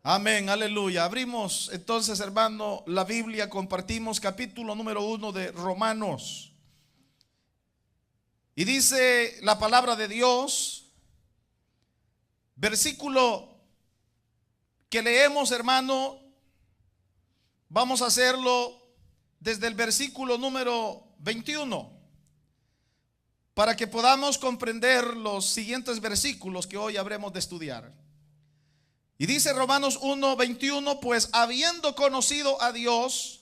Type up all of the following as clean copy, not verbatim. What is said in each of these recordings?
Amén, aleluya. Abrimos entonces, hermano, la Biblia, compartimos capítulo número 1 de Romanos. Y dice la palabra de Dios, versículo que leemos, hermano, vamos a hacerlo desde el versículo número 21, para que podamos comprender los siguientes versículos que hoy habremos de estudiar. Y dice Romanos 1:21, pues habiendo conocido a Dios,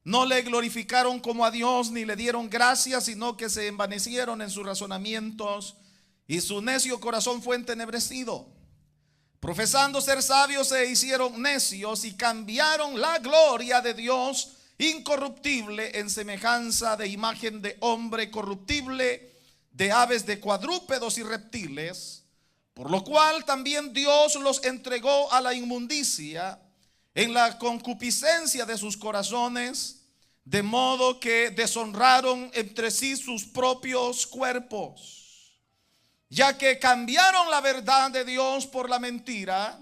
no le glorificaron como a Dios, ni le dieron gracias, sino que se envanecieron en sus razonamientos, y su necio corazón fue entenebrecido. Profesando ser sabios, se hicieron necios, y cambiaron la gloria de Dios incorruptible en semejanza de imagen de hombre corruptible, de aves, de cuadrúpedos y reptiles. Por lo cual también Dios los entregó a la inmundicia en la concupiscencia de sus corazones, de modo que deshonraron entre sí sus propios cuerpos, ya que cambiaron la verdad de Dios por la mentira,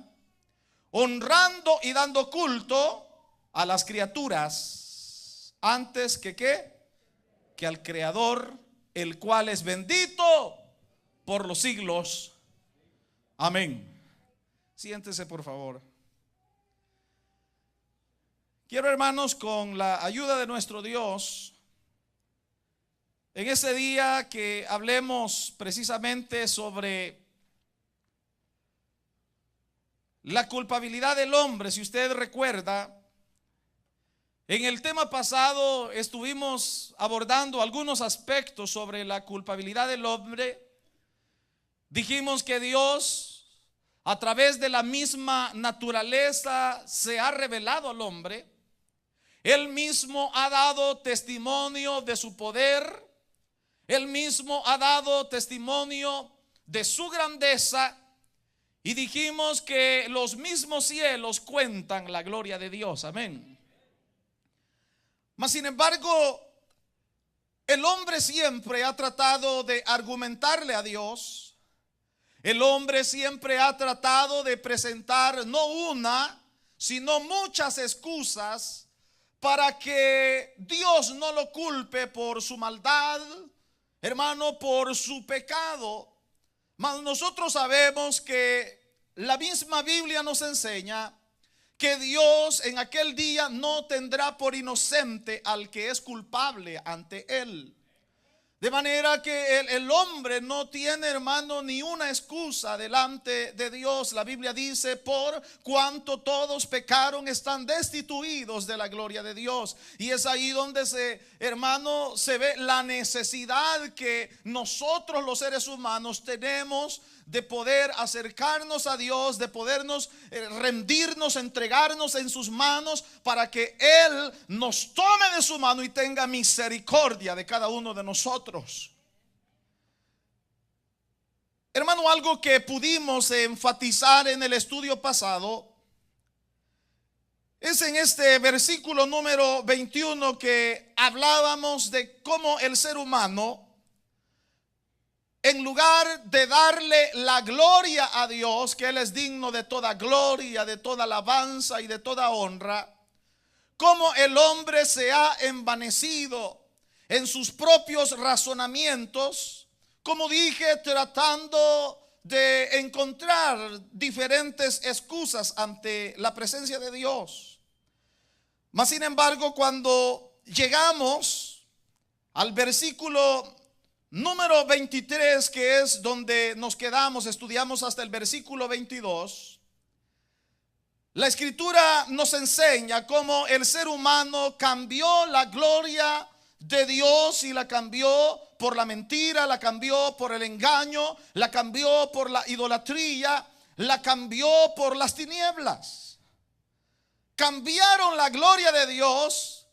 honrando y dando culto a las criaturas antes que al Creador, el cual es bendito por los siglos. Amén. Siéntese, por favor. Quiero, hermanos, con la ayuda de nuestro Dios, en ese día que hablemos precisamente sobre la culpabilidad del hombre. Si usted recuerda, en el tema pasado estuvimos abordando algunos aspectos sobre la culpabilidad del hombre. Dijimos que Dios, a través de la misma naturaleza, se ha revelado al hombre. Él mismo ha dado testimonio de su poder. Él mismo ha dado testimonio de su grandeza. Y dijimos que los mismos cielos cuentan la gloria de Dios. Amén. Mas sin embargo, el hombre siempre ha tratado de argumentarle a Dios. El hombre siempre ha tratado de presentar no una, sino muchas excusas para que Dios no lo culpe por su maldad, hermano, por su pecado. Mas nosotros sabemos que la misma Biblia nos enseña que Dios en aquel día no tendrá por inocente al que es culpable ante Él. De manera que el hombre no tiene, hermano, ni una excusa delante de Dios. La Biblia dice, por cuanto todos pecaron, están destituidos de la gloria de Dios. Y es ahí donde hermano, se ve la necesidad que nosotros los seres humanos tenemos de poder acercarnos a Dios, de podernos rendirnos, entregarnos en sus manos, para que Él nos tome de su mano y tenga misericordia de cada uno de nosotros. Hermano, algo que pudimos enfatizar en el estudio pasado es en este versículo número 21, que hablábamos de cómo el ser humano, en lugar de darle la gloria a Dios, que Él es digno de toda gloria, de toda alabanza y de toda honra, como el hombre se ha envanecido en sus propios razonamientos, como dije, tratando de encontrar diferentes excusas ante la presencia de Dios. Mas sin embargo, cuando llegamos al versículo número 23, que es donde nos quedamos, estudiamos hasta el versículo 22. La escritura nos enseña cómo el ser humano cambió la gloria de Dios y la cambió por la mentira, la cambió por el engaño, la cambió por la idolatría, la cambió por las tinieblas. Cambiaron la gloria de Dios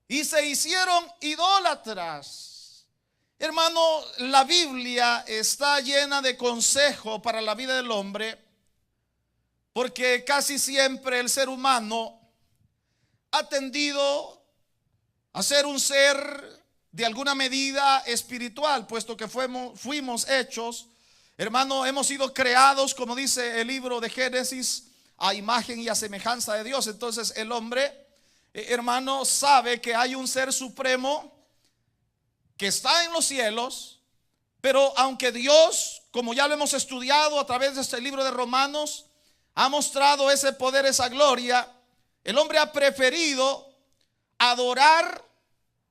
y se hicieron idólatras. Hermano, la Biblia está llena de consejo para la vida del hombre, porque casi siempre el ser humano ha tendido a ser un ser de alguna medida espiritual, puesto que fuimos hechos, hermano, hemos sido creados, como dice el libro de Génesis, a imagen y a semejanza de Dios. Entonces el hombre, hermano, sabe que hay un ser supremo que está en los cielos, pero aunque Dios, como ya lo hemos estudiado a través de este libro de Romanos, ha mostrado ese poder, esa gloria, el hombre ha preferido adorar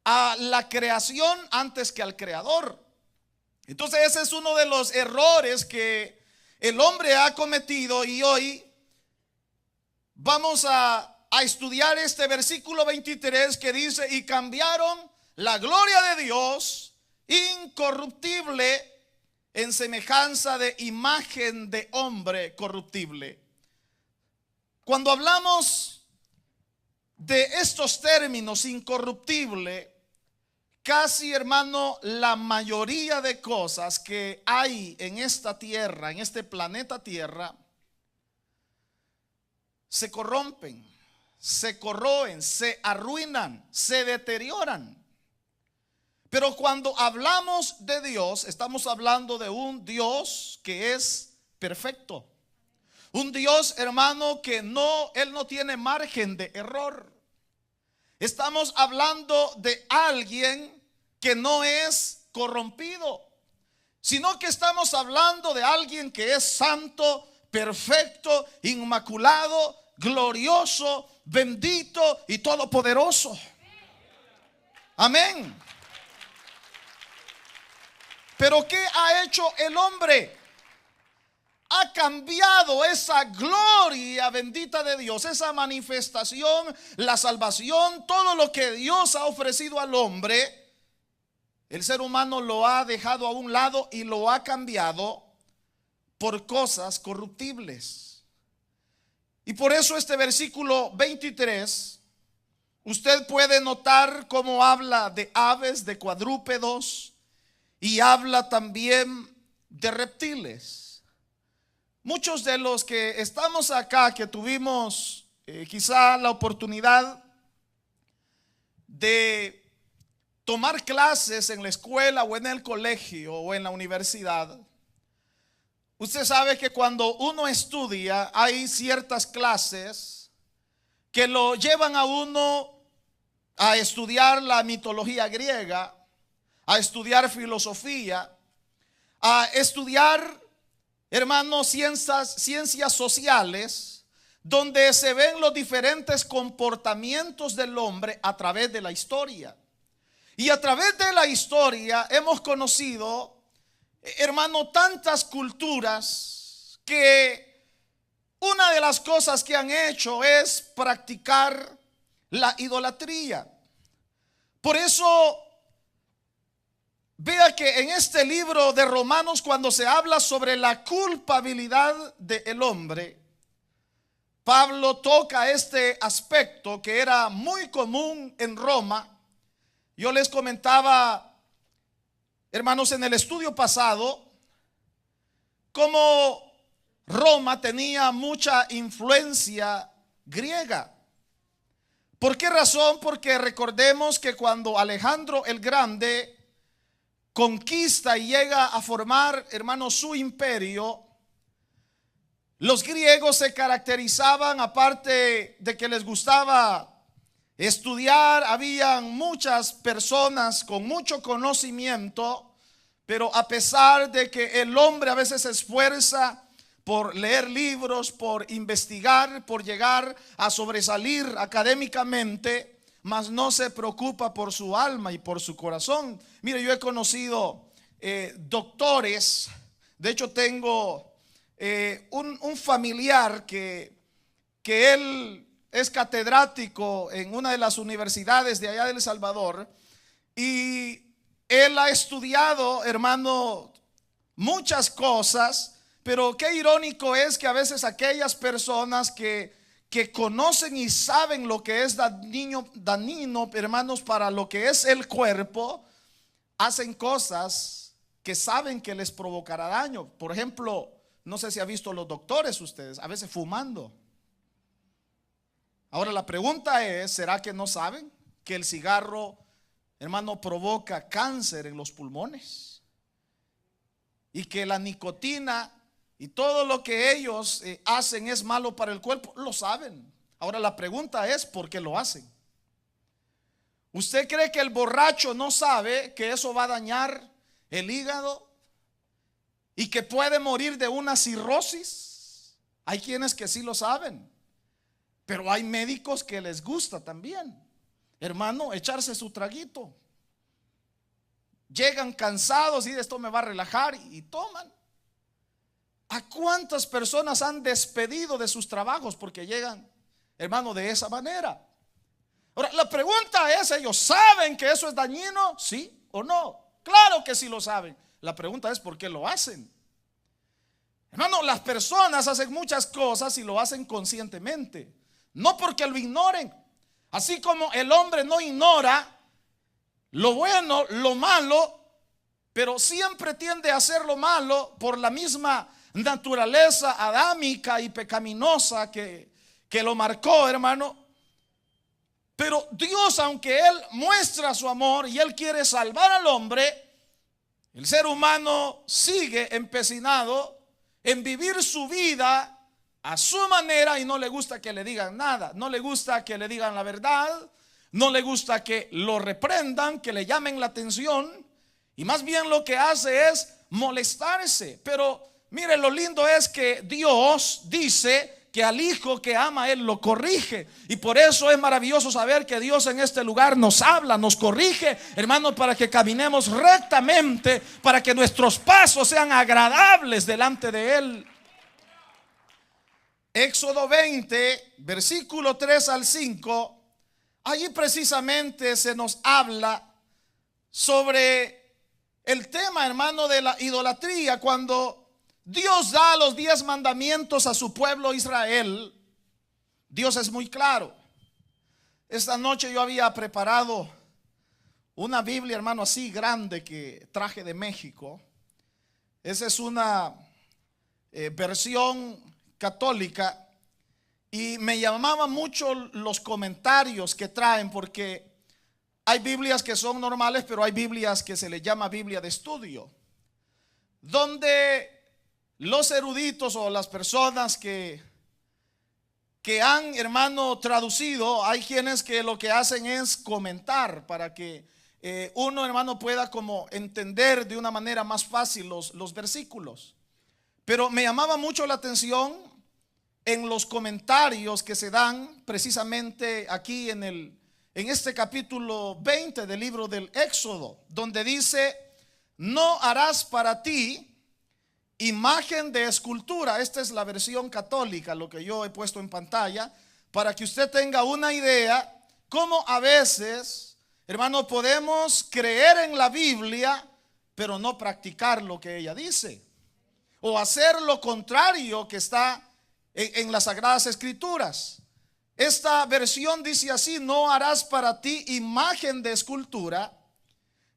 a la creación antes que al creador. Entonces ese es uno de los errores que el hombre ha cometido, y hoy vamos a estudiar este versículo 23 que dice: y cambiaron la gloria de Dios incorruptible en semejanza de imagen de hombre corruptible. Cuando hablamos de estos términos, incorruptible, casi, hermano, la mayoría de cosas que hay en esta tierra, en este planeta Tierra, se corrompen, se corroen, se arruinan, se deterioran. Pero cuando hablamos de Dios, estamos hablando de un Dios que es perfecto. Un Dios, hermano, que Él no tiene margen de error. Estamos hablando de alguien que no es corrompido, sino que estamos hablando de alguien que es santo, perfecto, inmaculado, glorioso, bendito y todopoderoso. Amén. Pero ¿qué ha hecho el hombre? Ha cambiado esa gloria bendita de Dios, esa manifestación, la salvación, todo lo que Dios ha ofrecido al hombre. El ser humano lo ha dejado a un lado y lo ha cambiado por cosas corruptibles. Y por eso este versículo 23, usted puede notar cómo habla de aves, de cuadrúpedos, y habla también de reptiles. Muchos de los que estamos acá, que tuvimos quizá la oportunidad de tomar clases en la escuela o en el colegio o en la universidad, usted sabe que cuando uno estudia hay ciertas clases que lo llevan a uno a estudiar la mitología griega, a estudiar filosofía, a estudiar, hermanos, ciencias sociales, donde se ven los diferentes comportamientos del hombre a través de la historia. Y a través de la historia hemos conocido, hermano, tantas culturas que una de las cosas que han hecho es practicar la idolatría. Por eso, vea que en este libro de Romanos, cuando se habla sobre la culpabilidad del hombre, Pablo toca este aspecto que era muy común en Roma. Yo les comentaba, hermanos, en el estudio pasado, cómo Roma tenía mucha influencia griega. ¿Por qué razón? Porque recordemos que cuando Alejandro el Grande conquista y llega a formar, hermanos, su imperio, los griegos se caracterizaban, aparte de que les gustaba estudiar, habían muchas personas con mucho conocimiento, pero a pesar de que el hombre a veces se esfuerza por leer libros, por investigar, por llegar a sobresalir académicamente, mas no se preocupa por su alma y por su corazón. Mire, yo he conocido doctores. De hecho tengo un familiar que él es catedrático en una de las universidades de allá de El Salvador, y él ha estudiado, hermano, muchas cosas. Pero qué irónico es que a veces aquellas personas que conocen y saben lo que es dañino, hermanos, para lo que es el cuerpo, hacen cosas que saben que les provocará daño. Por ejemplo, no sé si ha visto los doctores ustedes, a veces fumando. Ahora la pregunta es, ¿será que no saben que el cigarro, hermano, provoca cáncer en los pulmones? Y que la nicotina y todo lo que ellos hacen es malo para el cuerpo, lo saben. Ahora la pregunta es, ¿por qué lo hacen? ¿Usted cree que el borracho no sabe que eso va a dañar el hígado y que puede morir de una cirrosis? Hay quienes que sí lo saben, pero hay médicos que les gusta también, hermano, echarse su traguito. Llegan cansados y esto me va a relajar y toman. ¿A cuántas personas han despedido de sus trabajos porque llegan, hermano, de esa manera? Ahora, la pregunta es, ¿ellos saben que eso es dañino? ¿Sí o no? Claro que sí lo saben. La pregunta es, ¿por qué lo hacen? Hermano, las personas hacen muchas cosas y lo hacen conscientemente, no porque lo ignoren. Así como el hombre no ignora lo bueno, lo malo, pero siempre tiende a hacer lo malo por la misma naturaleza adámica y pecaminosa que lo marcó, hermano. Pero Dios, aunque Él muestra su amor y Él quiere salvar al hombre, el ser humano sigue empecinado en vivir su vida a su manera y no le gusta que le digan nada, no le gusta que le digan la verdad, no le gusta que lo reprendan, que le llamen la atención, y más bien lo que hace es molestarse. Pero mire, lo lindo es que Dios dice que al hijo que ama Él lo corrige, y por eso es maravilloso saber que Dios en este lugar nos habla, nos corrige, hermanos, para que caminemos rectamente, para que nuestros pasos sean agradables delante de Él. Éxodo 20, versículo 3 al 5. Allí precisamente se nos habla sobre el tema, hermano, de la idolatría. Cuando Dios da los 10 mandamientos a su pueblo Israel, Dios es muy claro. Esta noche yo había preparado una Biblia, hermano, así grande que traje de México. Esa es una versión católica. Y me llamaban mucho los comentarios que traen, porque hay Biblias que son normales, pero hay Biblias que se les llama Biblia de estudio, donde los eruditos o las personas que han, hermano, traducido, hay quienes que lo que hacen es comentar para que uno, hermano, pueda como entender de una manera más fácil los versículos. Pero me llamaba mucho la atención en los comentarios que se dan precisamente aquí en este capítulo 20 del libro del Éxodo, donde dice: no harás para ti imagen de escultura. Esta es la versión católica, lo que yo he puesto en pantalla, para que usted tenga una idea cómo a veces, hermano, podemos creer en la Biblia, pero no practicar lo que ella dice, o hacer lo contrario que está en las Sagradas Escrituras. Esta versión dice así: no harás para ti imagen de escultura,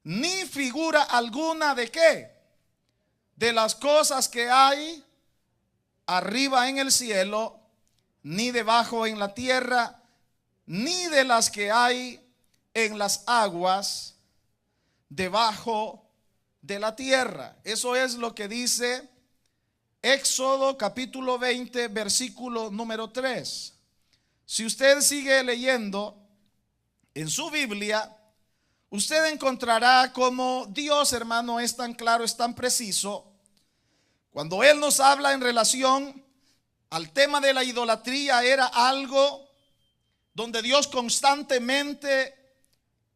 ni figura alguna de ¿qué? De las cosas que hay arriba en el cielo, ni debajo en la tierra, ni de las que hay en las aguas debajo de la tierra. Eso es lo que dice Éxodo capítulo 20, versículo número 3. Si usted sigue leyendo en su Biblia, usted encontrará como Dios, hermano, es tan claro, es tan preciso, cuando Él nos habla en relación al tema de la idolatría. Era algo donde Dios constantemente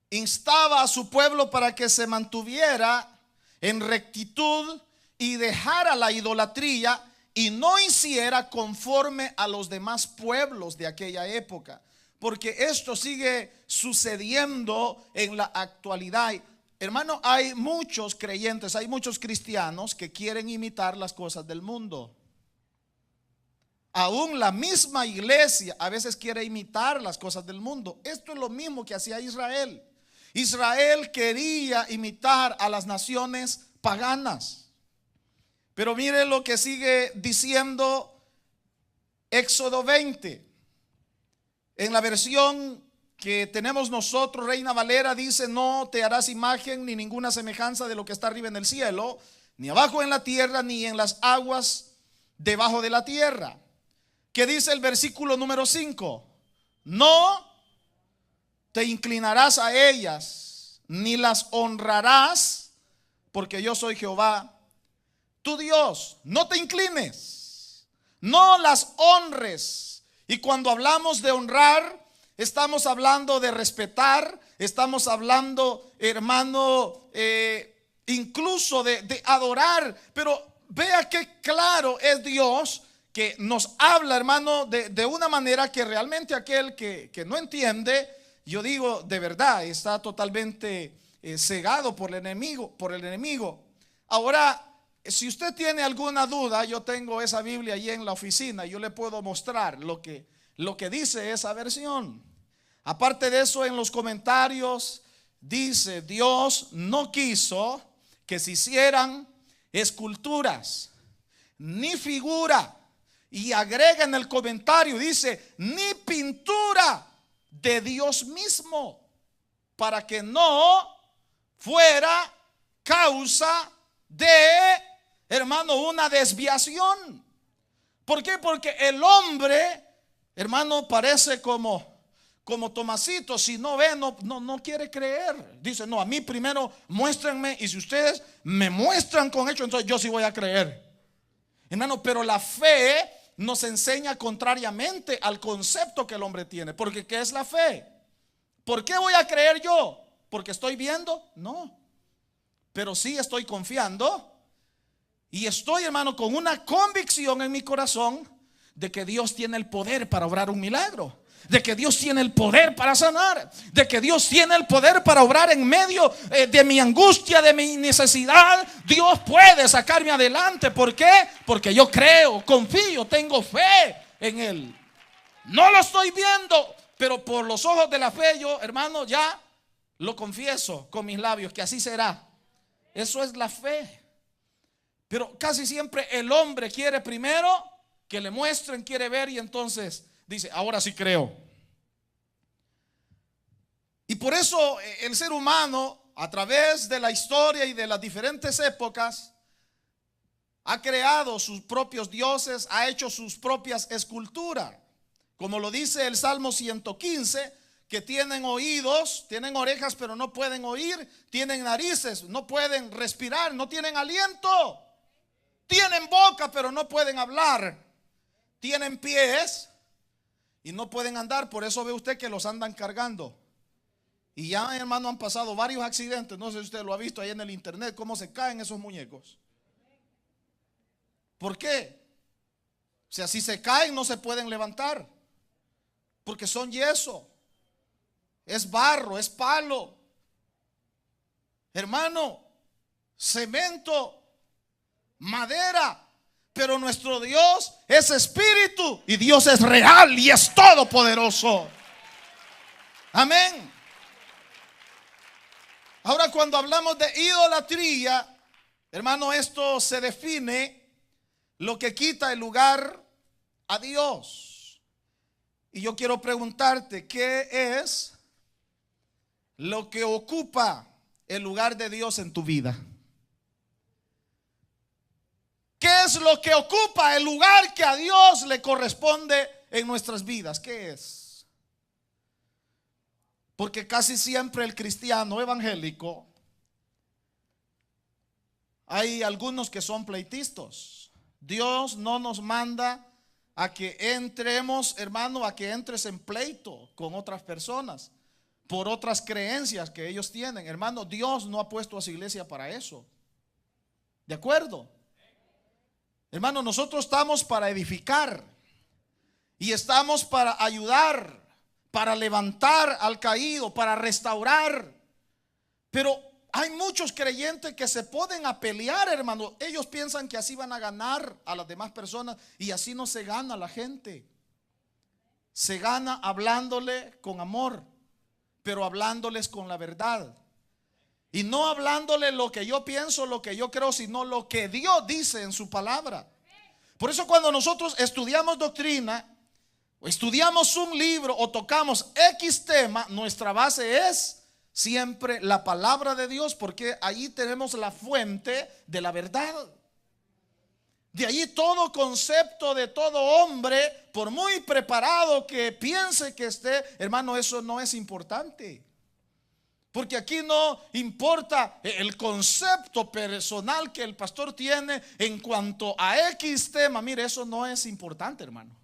instaba a su pueblo para que se mantuviera en rectitud y dejara la idolatría y no hiciera conforme a los demás pueblos de aquella época, porque esto sigue sucediendo en la actualidad. Hermano, hay muchos creyentes, hay muchos cristianos que quieren imitar las cosas del mundo. Aún la misma iglesia a veces quiere imitar las cosas del mundo. Esto es lo mismo que hacía Israel. Israel quería imitar a las naciones paganas. Pero mire lo que sigue diciendo Éxodo 20. En la versión que tenemos nosotros, Reina Valera, dice: no te harás imagen ni ninguna semejanza de lo que está arriba en el cielo, ni abajo en la tierra, ni en las aguas debajo de la tierra. ¿Qué dice el versículo número 5? No te inclinarás a ellas, ni las honrarás, porque yo soy Jehová, tu Dios. No te inclines, no las honres. Y cuando hablamos de honrar, estamos hablando de respetar, estamos hablando, hermano, incluso de adorar. Pero vea qué claro es Dios, que nos habla, hermano, de una manera que realmente aquel que no entiende, yo digo, de verdad, está totalmente cegado por el enemigo. Ahora, si usted tiene alguna duda, yo tengo esa Biblia allí en la oficina, yo le puedo mostrar lo que dice esa versión. Aparte de eso, en los comentarios dice: Dios no quiso que se hicieran esculturas ni figura, y agrega en el comentario, dice, ni pintura de Dios mismo, para que no fuera causa de, hermano, una desviación. ¿Por qué? Porque el hombre, hermano, parece como Tomasito. Si no ve, no quiere creer. Dice, no, a mí primero muéstrenme, y si ustedes me muestran con hechos, entonces yo sí voy a creer. Hermano, pero la fe nos enseña contrariamente al concepto que el hombre tiene. Porque ¿qué es la fe? ¿Por qué voy a creer yo? ¿Porque estoy viendo? No. Pero sí estoy confiando, y estoy, hermano, con una convicción en mi corazón de que Dios tiene el poder para obrar un milagro, de que Dios tiene el poder para sanar, de que Dios tiene el poder para obrar en medio de mi angustia, de mi necesidad. Dios puede sacarme adelante. ¿Por qué? Porque yo creo, confío, tengo fe en Él. No lo estoy viendo, pero por los ojos de la fe yo, hermano, ya lo confieso con mis labios que así será. Eso es la fe. Pero casi siempre el hombre quiere primero que le muestren, quiere ver, y entonces dice, ahora sí creo. Y por eso el ser humano, a través de la historia y de las diferentes épocas, ha creado sus propios dioses, ha hecho sus propias esculturas. Como lo dice el Salmo 115, que tienen oídos, tienen orejas, pero no pueden oír, tienen narices, no pueden respirar, no tienen aliento, tienen boca, pero no pueden hablar, tienen pies y no pueden andar. Por eso ve usted que los andan cargando. Y ya, hermano, han pasado varios accidentes. No sé si usted lo ha visto ahí en el internet, cómo se caen esos muñecos. ¿Por qué? O sea, si se caen no se pueden levantar, porque son yeso, es barro, es palo, hermano, cemento, madera. Pero nuestro Dios es espíritu, y Dios es real y es todopoderoso. Amén. Ahora, cuando hablamos de idolatría, hermano, esto se define lo que quita el lugar a Dios. Y yo quiero preguntarte, ¿qué es lo que ocupa el lugar de Dios en tu vida? ¿Qué es lo que ocupa el lugar que a Dios le corresponde en nuestras vidas? ¿Qué es? Porque casi siempre el cristiano evangélico, hay algunos que son pleitistas. Dios no nos manda a que entremos, hermano, a que entres en pleito con otras personas por otras creencias que ellos tienen. Hermano, Dios no ha puesto a su iglesia para eso. ¿De acuerdo? Hermano, nosotros estamos para edificar y estamos para ayudar, para levantar al caído, para restaurar. Pero hay muchos creyentes que se ponen a pelear, hermano. Ellos piensan que así van a ganar a las demás personas, y así no se gana a la gente. Se gana hablándole con amor, pero hablándoles con la verdad. Y no hablándole lo que yo pienso, lo que yo creo, sino lo que Dios dice en su palabra. Por eso cuando nosotros estudiamos doctrina, o estudiamos un libro, o tocamos X tema, nuestra base es siempre la palabra de Dios, porque ahí tenemos la fuente de la verdad. De ahí todo concepto de todo hombre, por muy preparado que piense que esté, hermano, eso no es importante. Porque aquí no importa el concepto personal que el pastor tiene en cuanto a X tema. Mire, eso no es importante, hermano.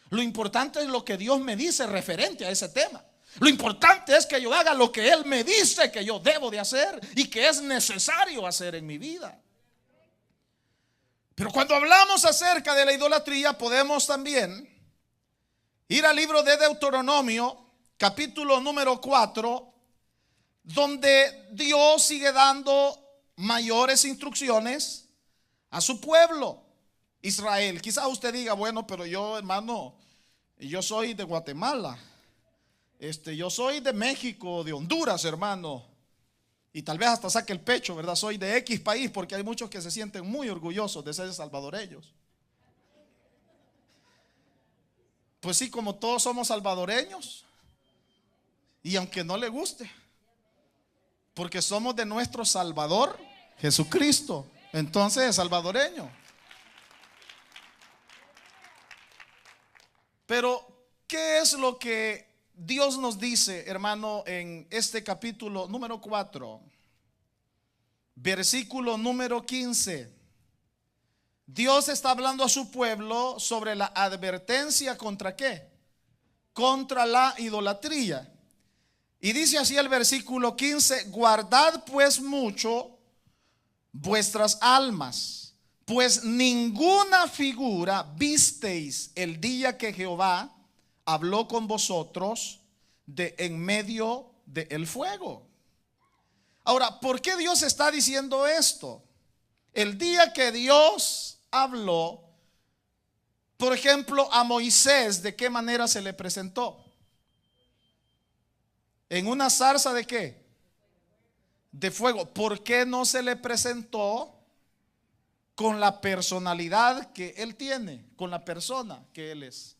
Lo importante es lo que Dios me dice referente a ese tema. Lo importante es que yo haga lo que Él me dice que yo debo de hacer y que es necesario hacer en mi vida. Pero cuando hablamos acerca de la idolatría, podemos también ir al libro de Deuteronomio, capítulo número 4, donde Dios sigue dando mayores instrucciones a su pueblo Israel. Quizás usted diga, bueno, pero yo, hermano, yo soy de Guatemala, yo soy de México, de Honduras, hermano, y tal vez hasta saque el pecho, ¿verdad? Soy de X país, porque hay muchos que se sienten muy orgullosos de ser salvadoreños. Pues sí, como todos somos salvadoreños, y aunque no le guste, porque somos de nuestro Salvador Jesucristo, entonces es salvadoreño. Pero ¿qué es lo que Dios nos dice, hermano, en este capítulo número 4, versículo número 15? Dios está hablando a su pueblo sobre la advertencia contra ¿qué? Contra la idolatría. Y dice así el versículo 15: guardad pues mucho vuestras almas, pues ninguna figura visteis el día que Jehová habló con vosotros de en medio del fuego. Ahora, ¿por qué Dios está diciendo esto? El día que Dios habló, por ejemplo, a Moisés, ¿de qué manera se le presentó? En una zarza ¿de qué? De fuego. ¿Por qué no se le presentó con la personalidad que él tiene, con la persona que él es?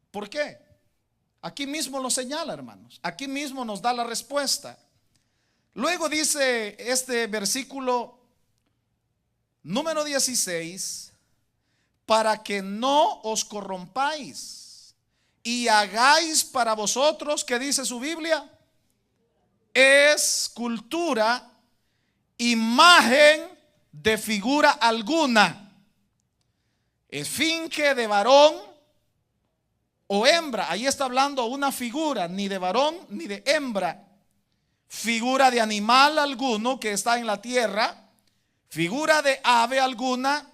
¿Por qué? Aquí mismo lo señala, hermanos. Aquí mismo nos da la respuesta. Luego dice este versículo número 16: para que no os corrompáis y hagáis para vosotros, ¿qué dice su Biblia? Escultura, imagen de figura alguna, esfinge de varón o hembra. Ahí está hablando una figura, ni de varón ni de hembra. Figura de animal alguno que está en la tierra, figura de ave alguna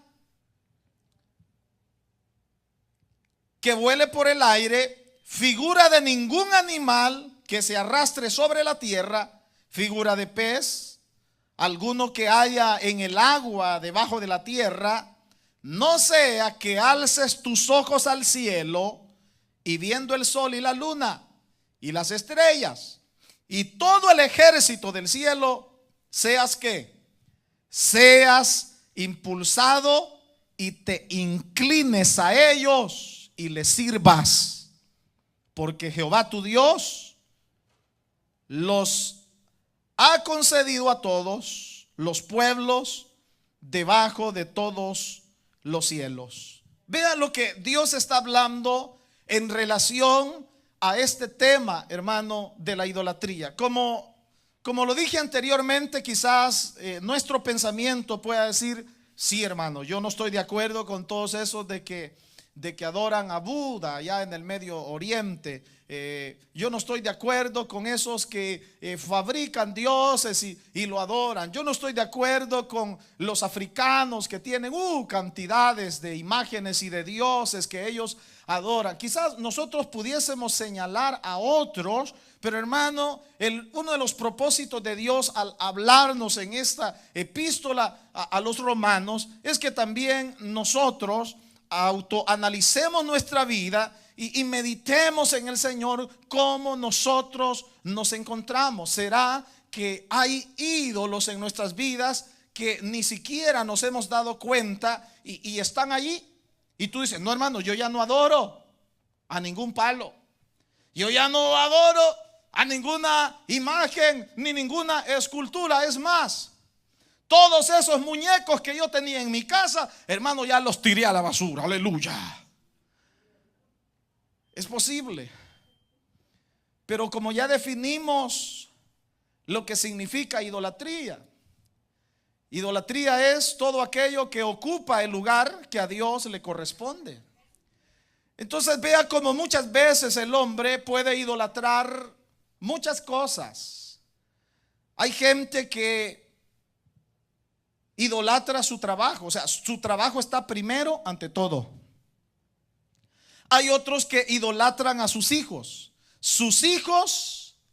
que vuele por el aire, figura de ningún animal que se arrastre sobre la tierra, figura de pez alguno que haya en el agua debajo de la tierra. No sea que alces tus ojos al cielo y viendo el sol y la luna y las estrellas y todo el ejército del cielo, seas ¿qué? Seas impulsado y te inclines a ellos y les sirvas, porque Jehová tu Dios los ha concedido a todos los pueblos debajo de todos los cielos. Vean lo que Dios está hablando en relación a este tema, hermano, de la idolatría. Como lo dije anteriormente, quizás nuestro pensamiento pueda decir: sí, hermano, yo no estoy de acuerdo con todos esos de que adoran a Buda allá en el Medio Oriente. Yo no estoy de acuerdo con esos que fabrican dioses y lo adoran. Yo no estoy de acuerdo con los africanos que tienen cantidades de imágenes y de dioses que ellos adoran. Quizás nosotros pudiésemos señalar a otros, pero hermano, uno de los propósitos de Dios al hablarnos en esta epístola a los romanos es que también nosotros autoanalicemos nuestra vida y meditemos en el Señor cómo nosotros nos encontramos. ¿Será que hay ídolos en nuestras vidas que ni siquiera nos hemos dado cuenta y están allí? Y tú dices: no, hermano, yo ya no adoro a ningún palo, yo ya no adoro a ninguna imagen ni ninguna escultura. Es más, Todos esos muñecos que yo tenía en mi casa, hermano, ya los tiré a la basura. Aleluya. Es posible. Pero como ya definimos lo que significa idolatría, idolatría es todo aquello que ocupa el lugar que a Dios le corresponde. Entonces vea como muchas veces el hombre puede idolatrar muchas cosas. Hay gente que idolatra su trabajo, o sea, su trabajo está primero ante todo. Hay otros que idolatran a sus hijos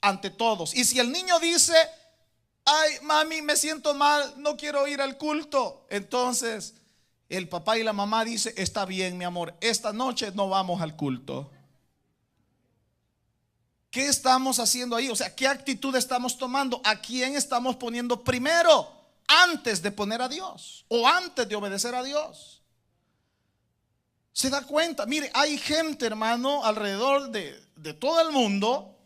ante todos. Y si el niño dice: ay, mami, me siento mal, no quiero ir al culto, entonces el papá y la mamá dicen: está bien, mi amor, esta noche no vamos al culto. ¿Qué estamos haciendo ahí? O sea, ¿qué actitud estamos tomando? ¿A quién estamos poniendo primero antes de poner a Dios o antes de obedecer a Dios? ¿Se da cuenta? Mire, hay gente, hermano, alrededor de todo el mundo,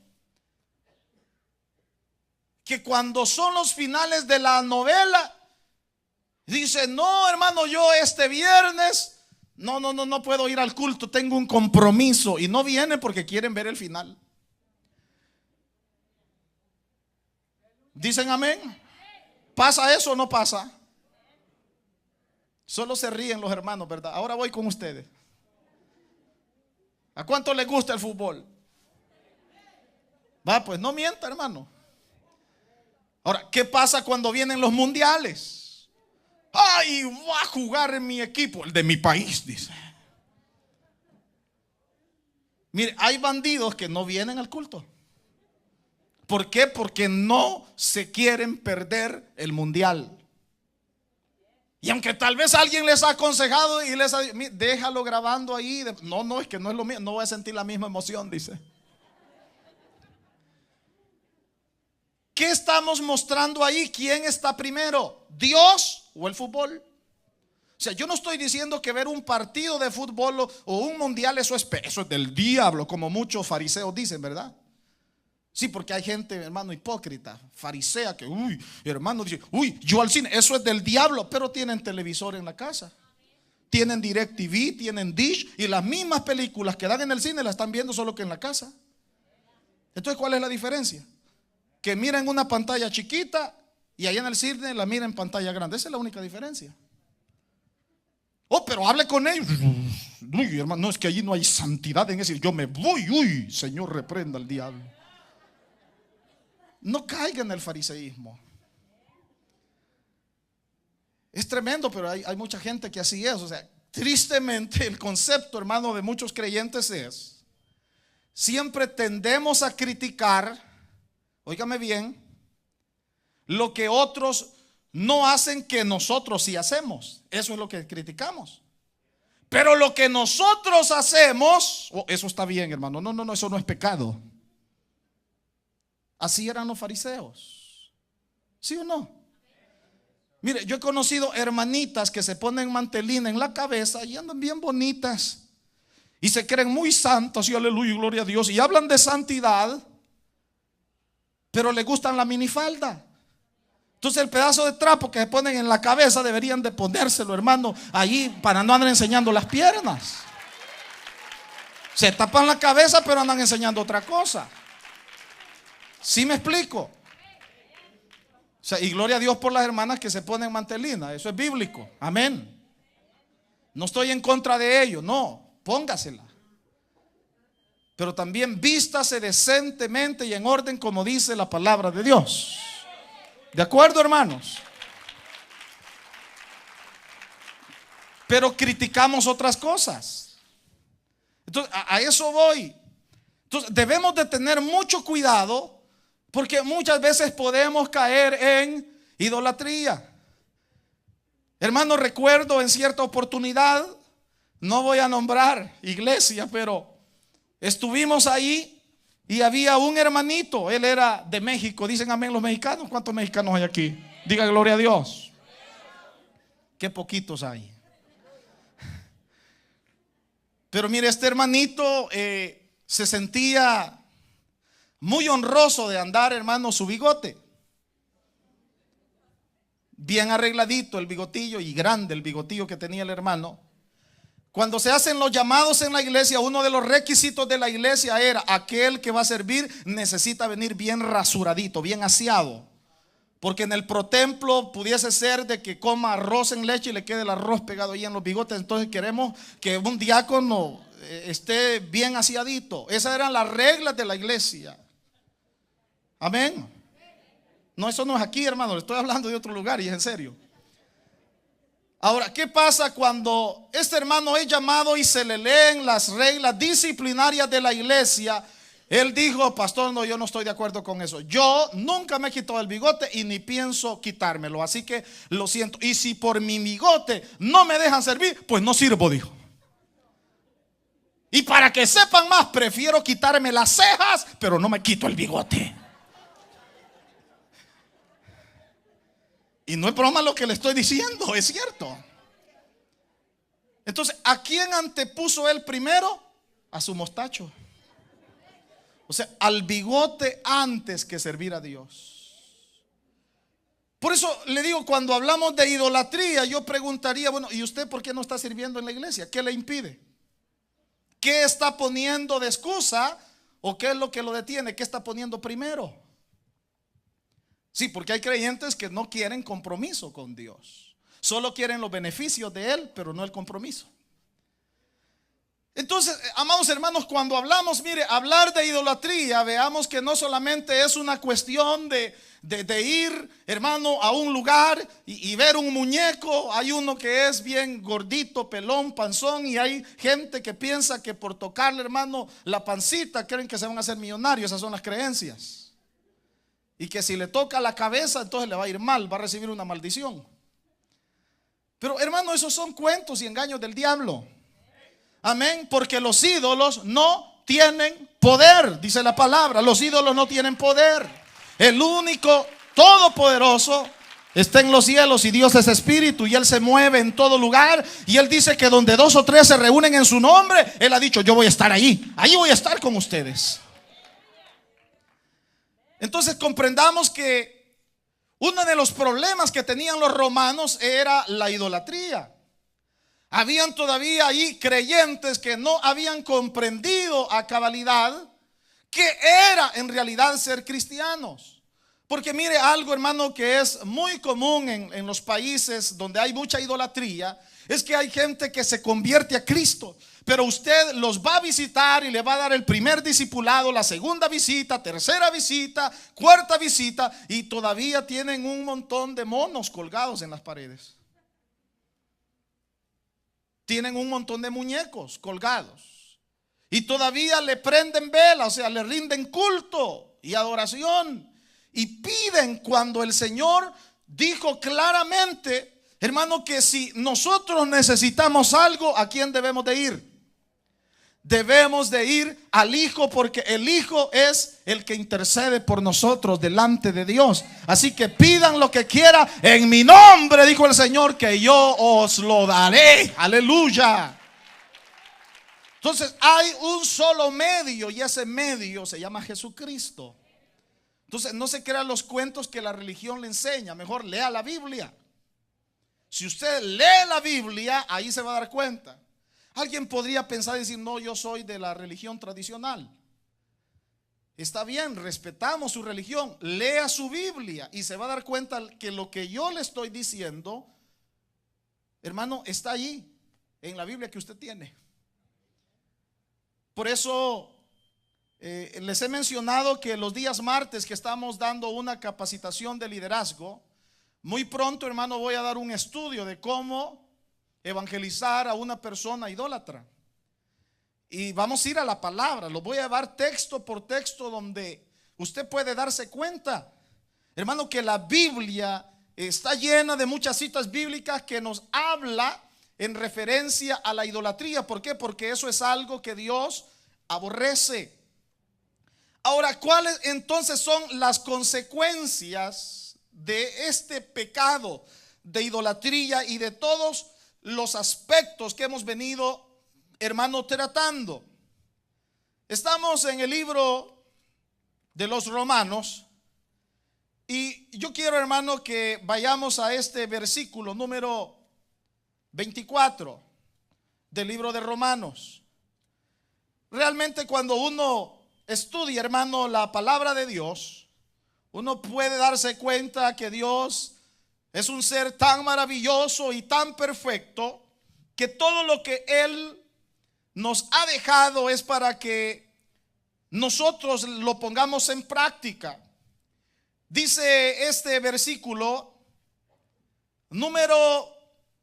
que cuando son los finales de la novela, dice: no, hermano, yo este viernes no puedo ir al culto, tengo un compromiso. Y no vienen porque quieren ver el final. ¿Dicen amén? ¿Pasa eso o no pasa? Solo se ríen los hermanos, ¿verdad? Ahora voy con ustedes. ¿A cuánto les gusta el fútbol? Va, pues no mienta, hermano. Ahora, ¿qué pasa cuando vienen los mundiales? Ay, va a jugar en mi equipo, el de mi país, dice. Mire, hay bandidos que no vienen al culto. ¿Por qué? Porque no se quieren perder el mundial. Y aunque tal vez alguien les ha aconsejado y les ha dicho: déjalo grabando ahí. No, es que no es lo mismo, no voy a sentir la misma emoción, dice. ¿Qué estamos mostrando ahí? ¿Quién está primero? ¿Dios o el fútbol? O sea, yo no estoy diciendo que ver un partido de fútbol o un mundial eso es del diablo, como muchos fariseos dicen, ¿verdad? Sí, porque hay gente, hermano, hipócrita, farisea, que hermano, dice: yo al cine, eso es del diablo. Pero tienen televisor en la casa, tienen DirecTV, tienen Dish, y las mismas películas que dan en el cine las están viendo, solo que en la casa. Entonces, ¿cuál es la diferencia? Que miran una pantalla chiquita y allá en el cine la miran en pantalla grande. Esa es la única diferencia. Oh, pero hable con ellos. Uy, hermano, no, es que allí no hay santidad en ese. Yo me voy, Señor, reprenda al diablo. No caiga en el fariseísmo. Es tremendo, pero hay mucha gente que así es. O sea, tristemente el concepto, hermano, de muchos creyentes es: siempre tendemos a criticar, óigame bien, lo que otros no hacen que nosotros sí hacemos. Eso es lo que criticamos. Pero lo que nosotros hacemos, eso está bien, hermano. No, eso no es pecado. Así eran los fariseos. ¿Sí o no? Mire, yo he conocido hermanitas que se ponen mantelina en la cabeza y andan bien bonitas y se creen muy santas y aleluya, gloria a Dios, y hablan de santidad, pero les gustan la minifalda. Entonces el pedazo de trapo que se ponen en la cabeza deberían de ponérselo, hermano, allí para no andar enseñando las piernas. Se tapan la cabeza pero andan enseñando otra cosa. ¿Sí me explico? O sea, y gloria a Dios por las hermanas que se ponen mantelina. Eso es bíblico, amén. No estoy en contra de ello, no, póngasela. Pero también vístase decentemente y en orden, como dice la palabra de Dios. ¿De acuerdo, hermanos? Pero criticamos otras cosas. Entonces, a eso voy. Entonces, debemos de tener mucho cuidado, porque muchas veces podemos caer en idolatría. Hermano, recuerdo en cierta oportunidad, no voy a nombrar iglesia, pero estuvimos ahí y había un hermanito. Él era de México. Dicen amén los mexicanos. ¿Cuántos mexicanos hay aquí? Diga gloria a Dios. Qué poquitos hay. Pero mire, este hermanito se sentía muy honroso de andar, hermano, su bigote. bien arregladito el bigotillo y grande el bigotillo que tenía el hermano. Cuando se hacen los llamados en la iglesia, uno de los requisitos de la iglesia era: aquel que va a servir necesita venir bien rasuradito, bien aseado. Porque en el protemplo pudiese ser de que coma arroz en leche y le quede el arroz pegado ahí en los bigotes. Entonces queremos que un diácono esté bien aseadito. Esas eran las reglas de la iglesia. Amén. No, eso no es aquí, hermano, le estoy hablando de otro lugar y es en serio. Ahora, ¿qué pasa cuando este hermano es llamado y se le leen las reglas disciplinarias de la iglesia? Él dijo: pastor, no, yo no estoy de acuerdo con eso. Yo nunca me he quitado el bigote y ni pienso quitármelo, así que lo siento. Y si por mi bigote no me dejan servir, pues no sirvo, dijo. Y para que sepan más, prefiero quitarme las cejas, pero no me quito el bigote. Y no es broma lo que le estoy diciendo, es cierto. Entonces, ¿a quién antepuso él primero? A su mostacho. O sea, al bigote antes que servir a Dios. Por eso le digo, cuando hablamos de idolatría, yo preguntaría: bueno, ¿y usted por qué no está sirviendo en la iglesia? ¿Qué le impide? ¿Qué está poniendo de excusa? ¿O qué es lo que lo detiene? ¿Qué está poniendo primero? Sí, porque hay creyentes que no quieren compromiso con Dios. Solo quieren los beneficios de Él, pero no el compromiso. Entonces, amados hermanos, cuando hablamos, mire, hablar de idolatría, veamos que no solamente es una cuestión de ir, hermano, a un lugar y ver un muñeco. Hay uno que es bien gordito, pelón, panzón, y hay gente que piensa que por tocarle, hermano, la pancita, creen que se van a hacer millonarios. Esas son las creencias. Y que si le toca la cabeza, entonces le va a ir mal, va a recibir una maldición. Pero hermano, esos son cuentos y engaños del diablo. Amén. Porque los ídolos no tienen poder, dice la palabra. Los ídolos no tienen poder. El único todopoderoso está en los cielos, y Dios es espíritu, y Él se mueve en todo lugar. Y Él dice que donde 2 o 3 se reúnen en su nombre, Él ha dicho: yo voy a estar ahí. Ahí voy a estar con ustedes. Entonces comprendamos que uno de los problemas que tenían los romanos era la idolatría. Habían todavía ahí creyentes que no habían comprendido a cabalidad qué era en realidad ser cristianos. Porque mire algo, hermano, que es muy común en los países donde hay mucha idolatría, es que hay gente que se convierte a Cristo, pero usted los va a visitar y le va a dar el primer discipulado, la segunda visita, tercera visita, cuarta visita, y todavía tienen un montón de monos colgados en las paredes. Tienen un montón de muñecos colgados y todavía le prenden vela, o sea, le rinden culto y adoración, y piden cuando el Señor dijo claramente, hermano, que si nosotros necesitamos algo, ¿a quién debemos de ir? Debemos de ir al Hijo, porque el Hijo es el que intercede por nosotros delante de Dios. Así que pidan lo que quieran en mi nombre, dijo el Señor, que yo os lo daré. Aleluya. Entonces hay un solo medio, y ese medio se llama Jesucristo. Entonces no se crean los cuentos que la religión le enseña. Mejor lea la Biblia. Si usted lee la Biblia, ahí se va a dar cuenta. Alguien podría pensar y decir: no, yo soy de la religión tradicional. Está bien, respetamos su religión. Lea su Biblia y se va a dar cuenta que lo que yo le estoy diciendo, hermano, está allí en la Biblia que usted tiene. Por eso les he mencionado que los días martes que estamos dando una capacitación de liderazgo, muy pronto, hermano, voy a dar un estudio de cómo evangelizar a una persona idólatra. Y vamos a ir a la palabra. Lo voy a llevar texto por texto, donde usted puede darse cuenta, hermano, que la Biblia está llena de muchas citas bíblicas que nos habla en referencia a la idolatría. ¿Por qué? Porque eso es algo que Dios aborrece. Ahora, ¿cuáles entonces son las consecuencias de este pecado de idolatría y de todos los aspectos que hemos venido, hermano, tratando? Estamos en el libro de los Romanos, Y yo quiero, hermano, que vayamos a este versículo número 24 del libro de Romanos. Realmente cuando uno estudia, hermano, la palabra de Dios, uno puede darse cuenta que Dios es un ser tan maravilloso y tan perfecto que todo lo que Él nos ha dejado es para que nosotros lo pongamos en práctica. Dice este versículo número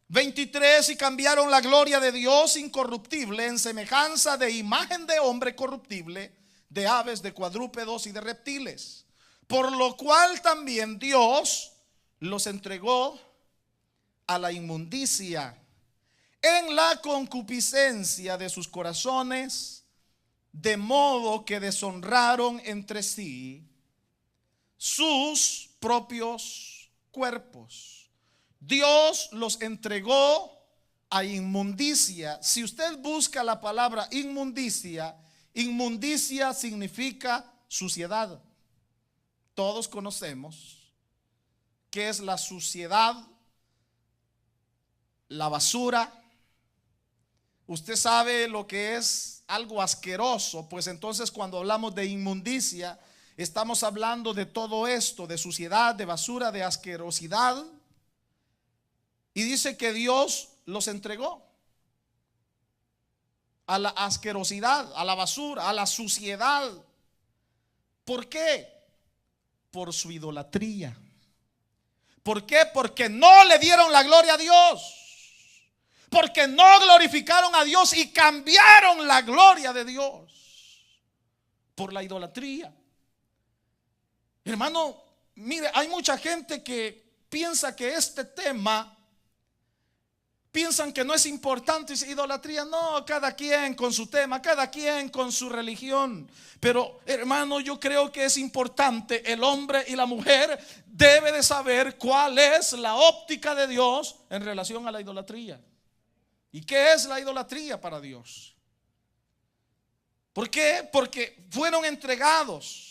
23: y cambiaron la gloria de Dios incorruptible en semejanza de imagen de hombre corruptible, de aves, de cuadrúpedos y de reptiles, por lo cual también Dios los entregó a la inmundicia en la concupiscencia de sus corazones, de modo que deshonraron entre sí sus propios cuerpos. Dios los entregó a inmundicia. Si usted busca la palabra inmundicia, inmundicia significa suciedad. Todos conocemos qué es la suciedad, la basura. Usted sabe lo que es algo asqueroso, pues entonces cuando hablamos de inmundicia, estamos hablando de todo esto, de suciedad, de basura, de asquerosidad. Y dice que Dios los entregó a la asquerosidad, a la basura, a la suciedad. ¿Por qué? Por su idolatría. ¿Por qué? Porque no le dieron la gloria a Dios. Porque no glorificaron a Dios y cambiaron la gloria de Dios por la idolatría. Hermano, mire, hay mucha gente que piensa que este tema, piensan que no es importante. Dice, idolatría, no, cada quien con su tema, cada quien con su religión. Pero hermano, yo creo que es importante. El hombre y la mujer debe de saber cuál es la óptica de Dios en relación a la idolatría. ¿Y qué es la idolatría para Dios? ¿Por qué? Porque fueron entregados.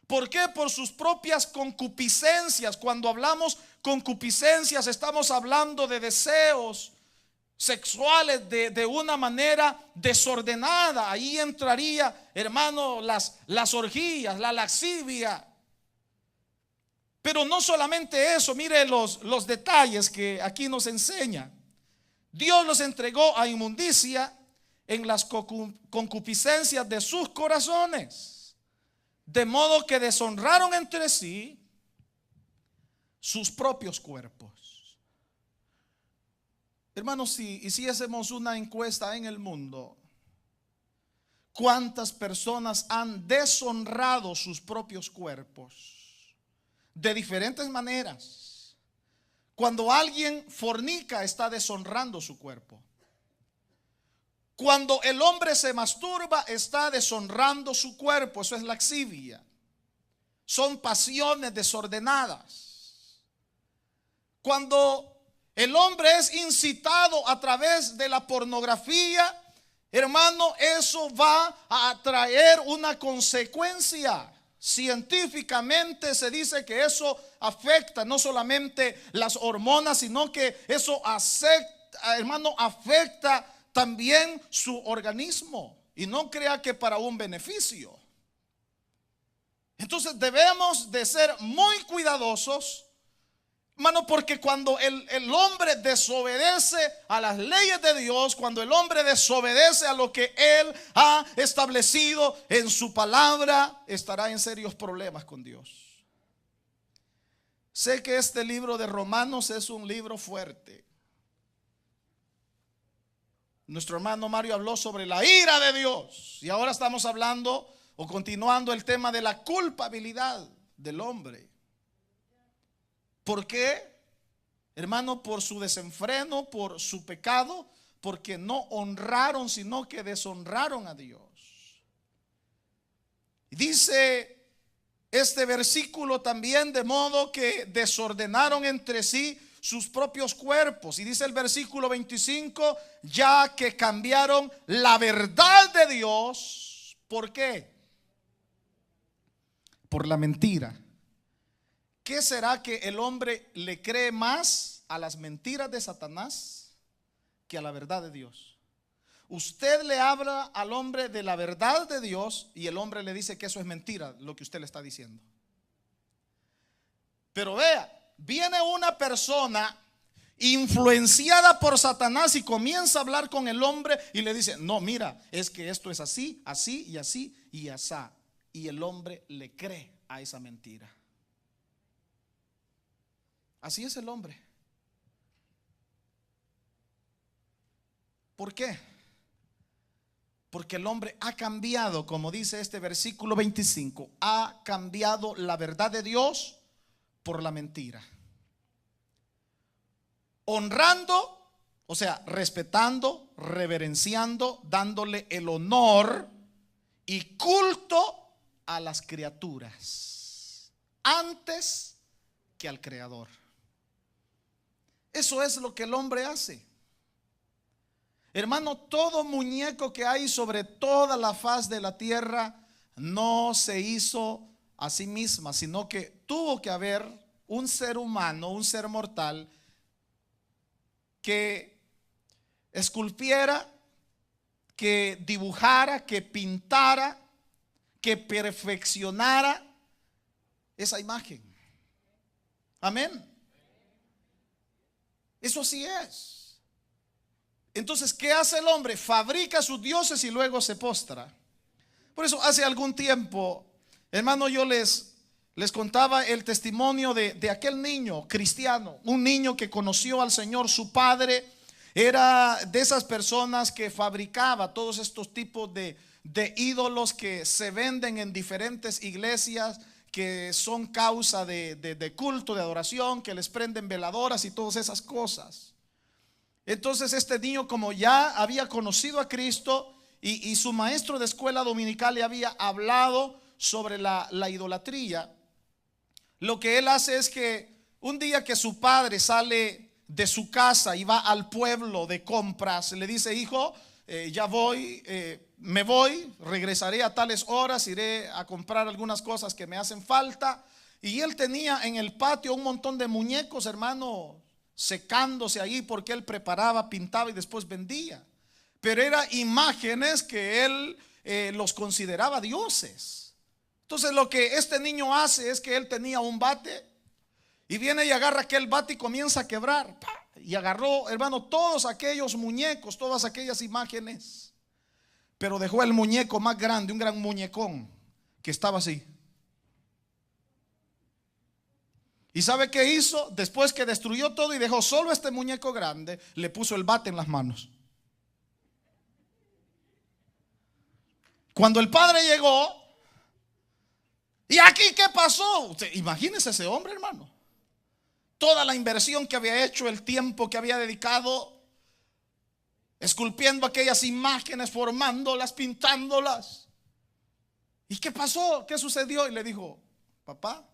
¿Por qué? Por sus propias concupiscencias. Cuando hablamos concupiscencias, estamos hablando de deseos sexuales de una manera desordenada. Ahí entraría, hermano, las orgías, la lascivia. Pero no solamente eso, mire los detalles que aquí nos enseña. Dios los entregó a inmundicia en las concupiscencias de sus corazones, de modo que deshonraron entre sí sus propios cuerpos. Hermanos, si hiciésemos una encuesta en el mundo, ¿cuántas personas han deshonrado sus propios cuerpos? De diferentes maneras. Cuando alguien fornica, está deshonrando su cuerpo. Cuando el hombre se masturba, está deshonrando su cuerpo. Eso es lascivia. Son pasiones desordenadas. Cuando el hombre es incitado a través de la pornografía, hermano, eso va a traer una consecuencia. Científicamente se dice que eso afecta no solamente las hormonas, sino que eso afecta, hermano, afecta también su organismo. Y no crea que para un beneficio. Entonces debemos de ser muy cuidadosos, hermano, porque cuando el hombre desobedece a las leyes de Dios, cuando el hombre desobedece a lo que Él ha establecido en su palabra, estará en serios problemas con Dios. Sé que este libro de Romanos es un libro fuerte. Nuestro hermano Mario habló sobre la ira de Dios y ahora estamos hablando o continuando el tema de la culpabilidad del hombre. ¿Por qué? Hermano, por su desenfreno, por su pecado, porque no honraron, sino que deshonraron a Dios. Dice este versículo también, de modo que desordenaron entre sí sus propios cuerpos. Y dice el versículo 25, ya que cambiaron la verdad de Dios. ¿Por qué? Por la mentira. ¿qué será que el hombre le cree más a las mentiras de Satanás que a la verdad de Dios? Usted le habla al hombre de la verdad de Dios y el hombre le dice que eso es mentira, lo que usted le está diciendo. Pero vea, viene una persona influenciada por Satanás y comienza a hablar con el hombre y le dice: no, mira, es que esto es así, así y así y asá. Y el hombre le cree a esa mentira. Así es el hombre. ¿Por qué? Porque el hombre ha cambiado, como dice este versículo 25, ha cambiado la verdad de Dios por la mentira. Honrando, o sea, respetando, reverenciando, dándole el honor y culto a las criaturas antes que al Creador. Eso es lo que el hombre hace. Hermano, todo muñeco que hay sobre toda la faz de la tierra no se hizo a sí misma, sino que tuvo que haber un ser humano, un ser mortal, que esculpiera, que dibujara, que pintara, que perfeccionara esa imagen. Amén. Eso así es. Entonces, ¿qué hace el hombre? Fabrica sus dioses y luego se postra. Por eso hace algún tiempo, hermano, yo les contaba el testimonio de aquel niño cristiano, un niño que conoció al Señor. Su padre era de esas personas que fabricaba todos estos tipos de ídolos que se venden en diferentes iglesias, que son causa de culto, de adoración, que les prenden veladoras y todas esas cosas. Entonces este niño, como ya había conocido a Cristo y su maestro de escuela dominical le había hablado sobre la idolatría, lo que él hace es que un día que su padre sale de su casa y va al pueblo de compras, le dice: hijo, ya voy, me voy, regresaré a tales horas, iré a comprar algunas cosas que me hacen falta. Y él tenía en el patio un montón de muñecos, hermano, secándose ahí, porque él preparaba, pintaba y después vendía. Pero eran imágenes que él los consideraba dioses. Entonces lo que este niño hace es que él tenía un bate y viene y agarra aquel bate y comienza a quebrar. Y agarró, hermano, todos aquellos muñecos, todas aquellas imágenes, pero dejó el muñeco más grande, un gran muñecón que estaba así. ¿Y sabe qué hizo? Después que destruyó todo y dejó solo este muñeco grande, le puso el bate en las manos. Cuando el padre llegó, ¿y aquí qué pasó? Usted, imagínese ese hombre, hermano. Toda la inversión que había hecho, el tiempo que había dedicado, esculpiendo aquellas imágenes, formándolas, pintándolas. ¿Y qué pasó? ¿Qué sucedió? Y le dijo: papá,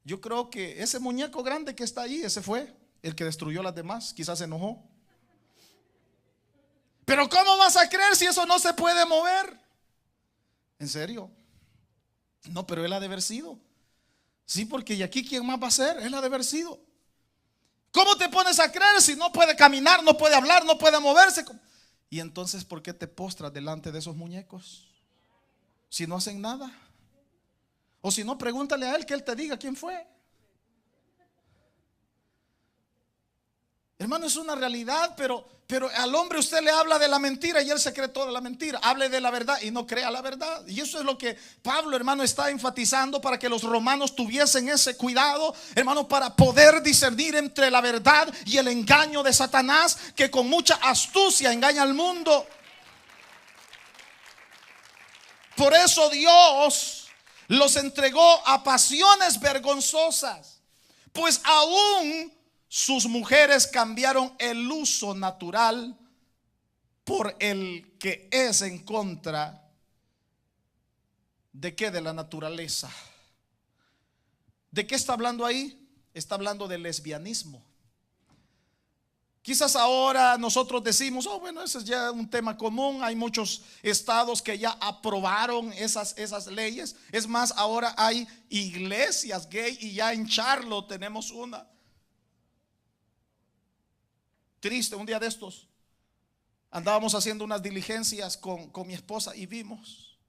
yo creo que ese muñeco grande que está ahí, ese fue el que destruyó las demás. Quizás se enojó. Pero ¿cómo vas a creer si eso no se puede mover? ¿En serio? No, pero él ha de haber sido. Sí, porque ¿y aquí quién más va a ser? Él ha de haber sido. ¿Cómo te pones a creer si no puede caminar, no puede hablar, no puede moverse? Y entonces, ¿por qué te postras delante de esos muñecos si no hacen nada? O si no, pregúntale a él, que él te diga quién fue. Hermano, es una realidad, pero al hombre usted le habla de la mentira y él se cree toda la mentira. Hable de la verdad y no crea la verdad. Y eso es lo que Pablo, hermano, está enfatizando, para que los romanos tuviesen ese cuidado, hermano, para poder discernir entre la verdad y el engaño de Satanás, que con mucha astucia engaña al mundo. Por eso Dios los entregó a pasiones vergonzosas, pues aún sus mujeres cambiaron el uso natural por el que es en contra de qué, de la naturaleza. ¿De qué está hablando ahí? Está hablando del lesbianismo. Quizás ahora nosotros decimos, oh, bueno, ese es ya un tema común. Hay muchos estados que ya aprobaron esas leyes. Es más, ahora hay iglesias gay y ya en Charlotte tenemos una. Triste, un día de estos andábamos haciendo unas diligencias con mi esposa y vimos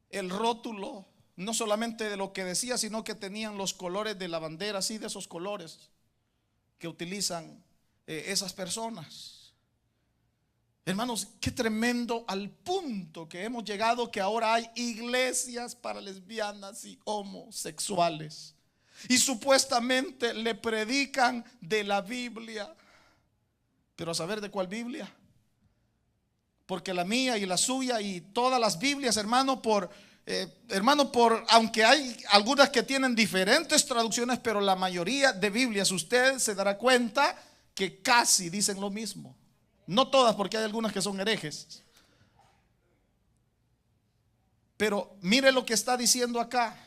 el rótulo, no solamente de lo que decía, sino que tenían los colores de la bandera, así de esos colores que utilizan esas personas. Hermanos, qué tremendo al punto que hemos llegado, que ahora hay iglesias para lesbianas y homosexuales y supuestamente le predican de la Biblia. Pero a saber de cuál Biblia, porque la mía y la suya y todas las Biblias, hermano, aunque hay algunas que tienen diferentes traducciones, pero la mayoría de Biblias, usted se dará cuenta que casi dicen lo mismo. No todas, porque hay algunas que son herejes. Pero mire lo que está diciendo acá.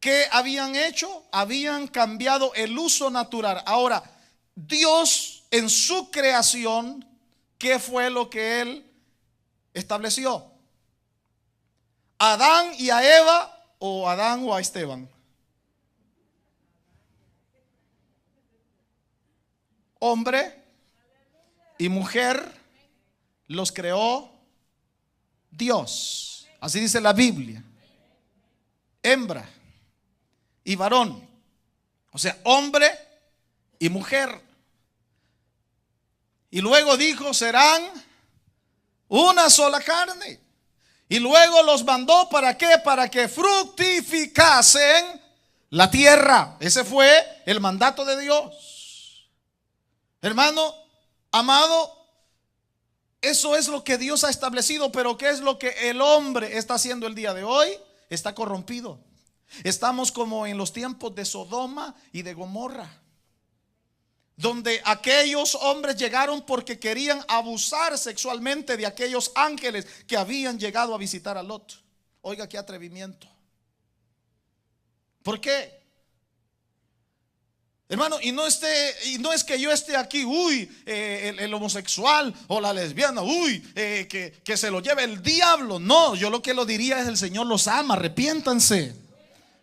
¿Qué habían hecho? Habían cambiado el uso natural. Ahora, Dios en su creación, ¿qué fue lo que Él estableció? ¿A Adán y a Eva, o a Adán o a Esteban? Hombre y mujer los creó Dios. Así dice la Biblia. Hembra y varón. O sea, hombre y mujer. Y luego dijo, serán una sola carne. Y luego los mandó, ¿para qué? Para que fructificasen la tierra. Ese fue el mandato de Dios. Hermano, amado, eso es lo que Dios ha establecido. Pero ¿qué es lo que el hombre está haciendo el día de hoy? Está corrompido. Estamos como en los tiempos de Sodoma y de Gomorra, donde aquellos hombres llegaron porque querían abusar sexualmente de aquellos ángeles que habían llegado a visitar a Lot. Oiga, qué atrevimiento. ¿Por qué? Hermano, y no es que yo esté aquí, el homosexual o la lesbiana, que se lo lleve el diablo. No, yo lo que lo diría es: el Señor los ama, arrepiéntanse.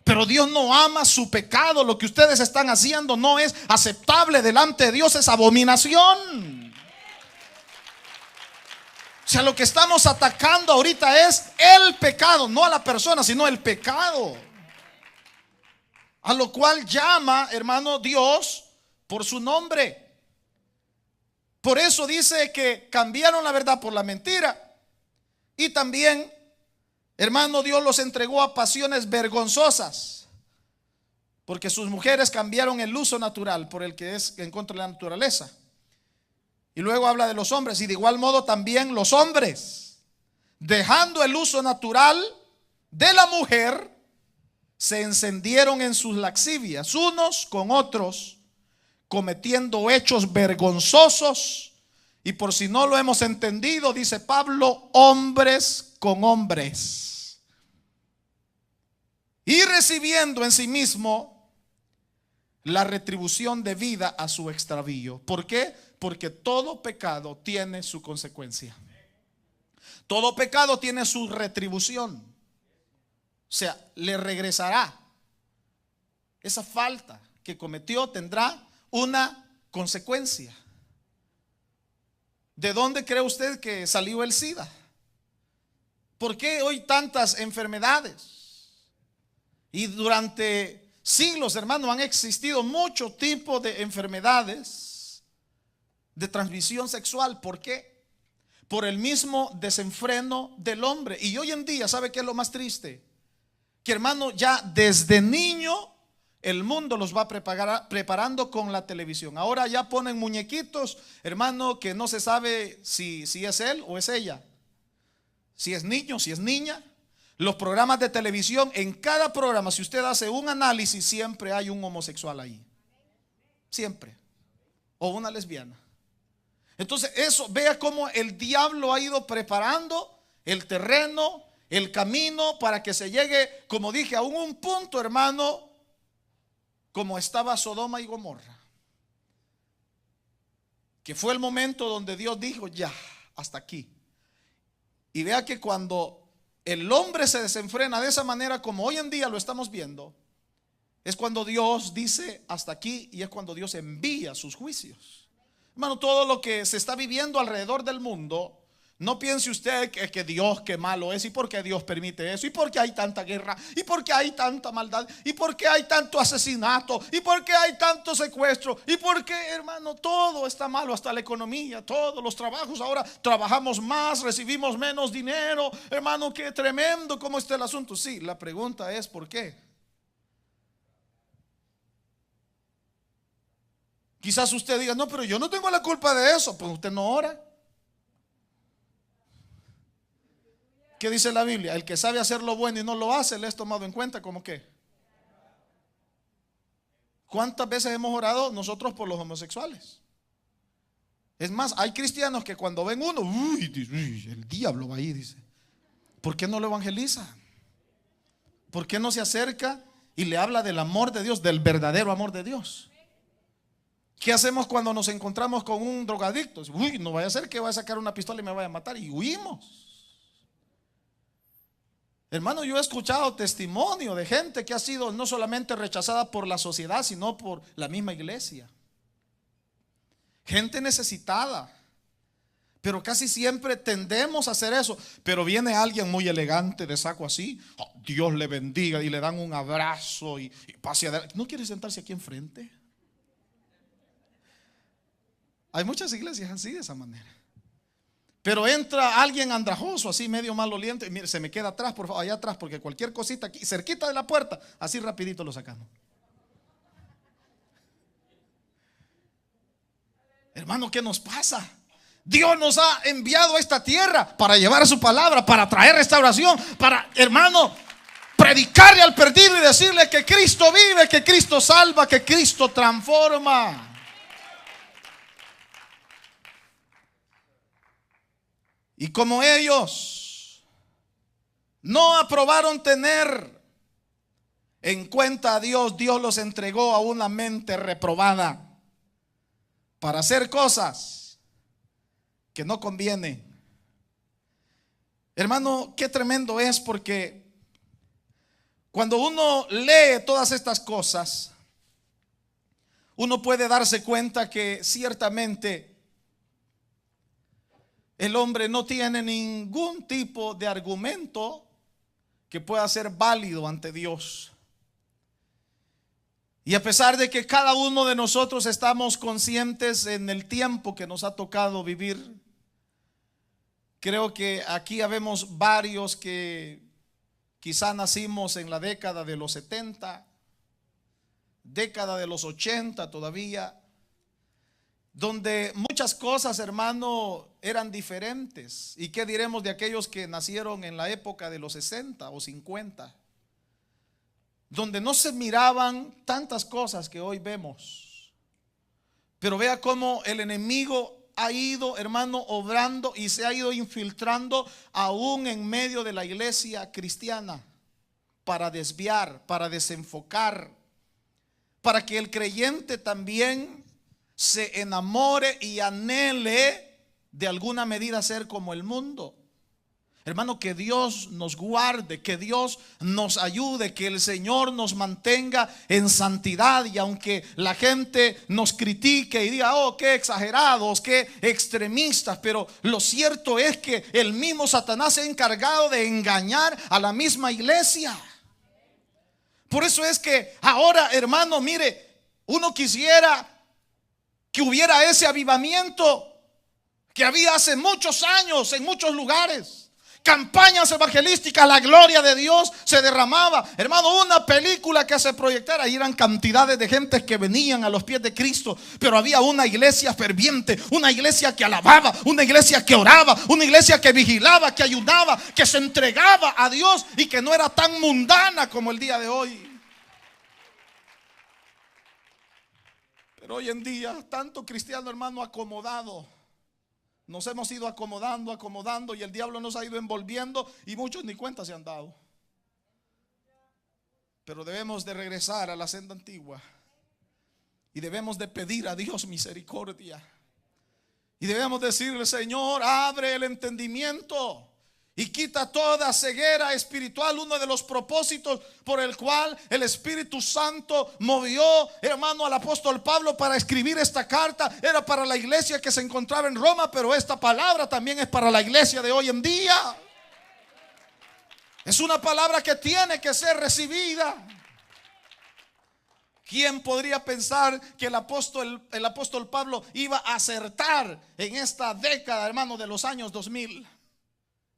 Pero Dios no ama su pecado. Lo que ustedes están haciendo no es aceptable delante de Dios, es abominación. O sea, lo que estamos atacando ahorita es el pecado, no a la persona, sino el pecado. A lo cual llama, hermano, Dios por su nombre. Por eso dice que cambiaron la verdad por la mentira. Y también, hermano, Dios los entregó a pasiones vergonzosas, porque sus mujeres cambiaron el uso natural por el que es en contra de la naturaleza. Y luego habla de los hombres, y de igual modo también los hombres, dejando el uso natural de la mujer, se encendieron en sus lascivias unos con otros, cometiendo hechos vergonzosos. Y por si no lo hemos entendido, dice Pablo, hombres con hombres, y recibiendo en sí mismo la retribución debida a su extravío. ¿Por qué? Porque todo pecado tiene su consecuencia. Todo pecado tiene su retribución. O sea, le regresará. Esa falta que cometió tendrá una consecuencia. ¿De dónde cree usted que salió el SIDA? ¿Por qué hoy tantas enfermedades? Y durante siglos, hermano, han existido muchos tipos de enfermedades de transmisión sexual. ¿Por qué? Por el mismo desenfreno del hombre. Y hoy en día, ¿sabe qué es lo más triste? Que, hermano, ya desde niño el mundo los va preparando con la televisión. Ahora ya ponen muñequitos, hermano, que no se sabe si es él o es ella, si es niño, si es niña. Los programas de televisión, en cada programa, si usted hace un análisis, siempre hay un homosexual ahí. Siempre. O una lesbiana. Entonces eso, vea cómo el diablo ha ido preparando el terreno, el camino, para que se llegue, como dije, a un punto, hermano, como estaba Sodoma y Gomorra. que fue el momento donde Dios dijo: ya, hasta aquí. Y vea que cuando el hombre se desenfrena de esa manera, como hoy en día lo estamos viendo, es cuando Dios dice hasta aquí, y es cuando Dios envía sus juicios. Hermano, todo lo que se está viviendo alrededor del mundo, no piense usted que Dios qué malo es, y por qué Dios permite eso, y por qué hay tanta guerra, y por qué hay tanta maldad, y por qué hay tanto asesinato, y por qué hay tanto secuestro, y por qué, hermano, todo está malo, hasta la economía, todos los trabajos. Ahora trabajamos más, recibimos menos dinero. Hermano, qué tremendo cómo está el asunto. Sí, la pregunta es ¿por qué? Quizás usted diga: no, pero yo no tengo la culpa de eso. Pues usted no ora. ¿Qué dice la Biblia? El que sabe hacer lo bueno y no lo hace, le es tomado en cuenta como qué. ¿Cuántas veces hemos orado nosotros por los homosexuales? Es más, hay cristianos que cuando ven uno, uy, el diablo va ahí, dice. ¿Por qué no lo evangeliza? ¿Por qué no se acerca y le habla del amor de Dios, del verdadero amor de Dios? ¿Qué hacemos cuando nos encontramos con un drogadicto? Uy, no vaya a ser que vaya a sacar una pistola y me vaya a matar, y huimos. Hermano, yo he escuchado testimonio de gente que ha sido no solamente rechazada por la sociedad, sino por la misma iglesia. Gente necesitada. Pero casi siempre tendemos a hacer eso. Pero viene alguien muy elegante de saco así: oh, Dios le bendiga, y le dan un abrazo y pase adelante. ¿No quiere sentarse aquí enfrente? Hay muchas iglesias así, de esa manera. Pero entra alguien andrajoso, así medio maloliente, y mire, se me queda atrás, por favor, allá atrás, porque cualquier cosita aquí, cerquita de la puerta, así rapidito lo sacamos. Hermano, ¿qué nos pasa? Dios nos ha enviado a esta tierra para llevar su palabra, para traer restauración, para, hermano, predicarle al perdido y decirle que Cristo vive, que Cristo salva, que Cristo transforma. Y como ellos no aprobaron tener en cuenta a Dios, Dios los entregó a una mente reprobada para hacer cosas que no convienen. Hermano, qué tremendo es, porque cuando uno lee todas estas cosas, uno puede darse cuenta que ciertamente el hombre no tiene ningún tipo de argumento que pueda ser válido ante Dios. Y a pesar de que cada uno de nosotros estamos conscientes en el tiempo que nos ha tocado vivir, creo que aquí habemos varios que quizá nacimos en la década de los 70, década de los 80 todavía, donde muchas cosas, hermano, eran diferentes. ¿Y qué diremos de aquellos que nacieron en la época de los 60 o 50? Donde no se miraban tantas cosas que hoy vemos. Pero vea cómo el enemigo ha ido, hermano, obrando y se ha ido infiltrando aún en medio de la iglesia cristiana, para desviar, para desenfocar, para que el creyente también se enamore y anhele de alguna medida ser como el mundo. Hermano, que Dios nos guarde, que Dios nos ayude, que el Señor nos mantenga en santidad. Y aunque la gente nos critique y diga: oh, qué exagerados, qué extremistas, pero lo cierto es que el mismo Satanás se ha encargado de engañar a la misma iglesia. Por eso es que ahora, hermano, mire, uno quisiera que hubiera ese avivamiento que había hace muchos años en muchos lugares. Campañas evangelísticas, la gloria de Dios se derramaba. Hermano, una película que se proyectara, y eran cantidades de gente que venían a los pies de Cristo. Pero había una iglesia ferviente, una iglesia que alababa, una iglesia que oraba, una iglesia que vigilaba, que ayudaba, que se entregaba a Dios, y que no era tan mundana como el día de hoy. Pero hoy en día, tanto cristiano, hermano, acomodado. Nos hemos ido acomodando, y el diablo nos ha ido envolviendo, y muchos ni cuenta se han dado. Pero debemos de regresar a la senda antigua, y debemos de pedir a Dios misericordia. Y debemos decirle: Señor, abre el entendimiento y quita toda ceguera espiritual. Uno de los propósitos por el cual el Espíritu Santo movió, hermano, al apóstol Pablo para escribir esta carta era para la iglesia que se encontraba en Roma, pero esta palabra también es para la iglesia de hoy en día. Es una palabra que tiene que ser recibida. ¿Quién podría pensar que el apóstol Pablo iba a acertar en esta década, hermano, de los años 2000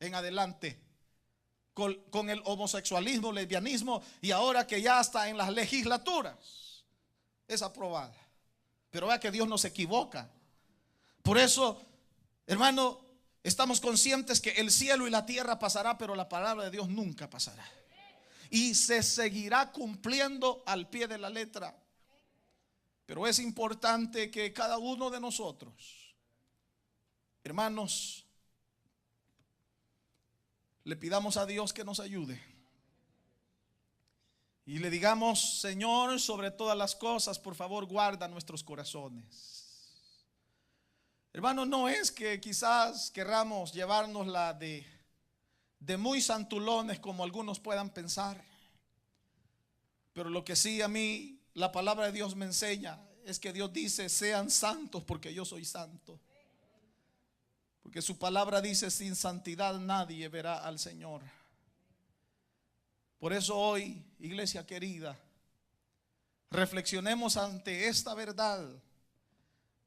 en adelante con el homosexualismo, lesbianismo, y ahora que ya está en las legislaturas es aprobada? Pero vea que Dios no se equivoca. Por eso, hermano, estamos conscientes que el cielo y la tierra pasará, pero la palabra de Dios nunca pasará. Y se seguirá cumpliendo al pie de la letra. Pero es importante que cada uno de nosotros, hermanos, le pidamos a Dios que nos ayude. Y le digamos: Señor, sobre todas las cosas, por favor, guarda nuestros corazones. Hermano, no es que quizás querramos llevárnosla de muy santulones, como algunos puedan pensar, pero lo que sí a mí la palabra de Dios me enseña es que Dios dice: sean santos porque yo soy santo. Porque su palabra dice: sin santidad nadie verá al Señor. Por eso hoy, iglesia querida, reflexionemos ante esta verdad.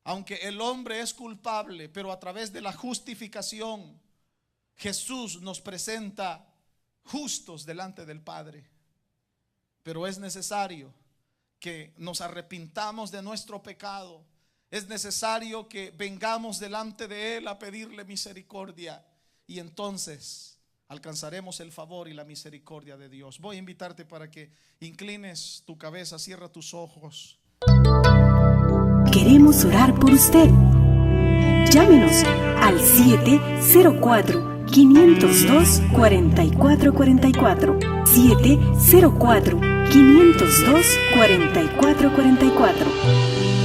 Aunque el hombre es culpable, pero a través de la justificación, Jesús nos presenta justos delante del Padre. Pero es necesario que nos arrepintamos de nuestro pecado. Es necesario que vengamos delante de Él a pedirle misericordia, y entonces alcanzaremos el favor y la misericordia de Dios. Voy a invitarte para que inclines tu cabeza, cierra tus ojos. Queremos orar por usted. Llámenos al 704-502-4444. 704-502-4444.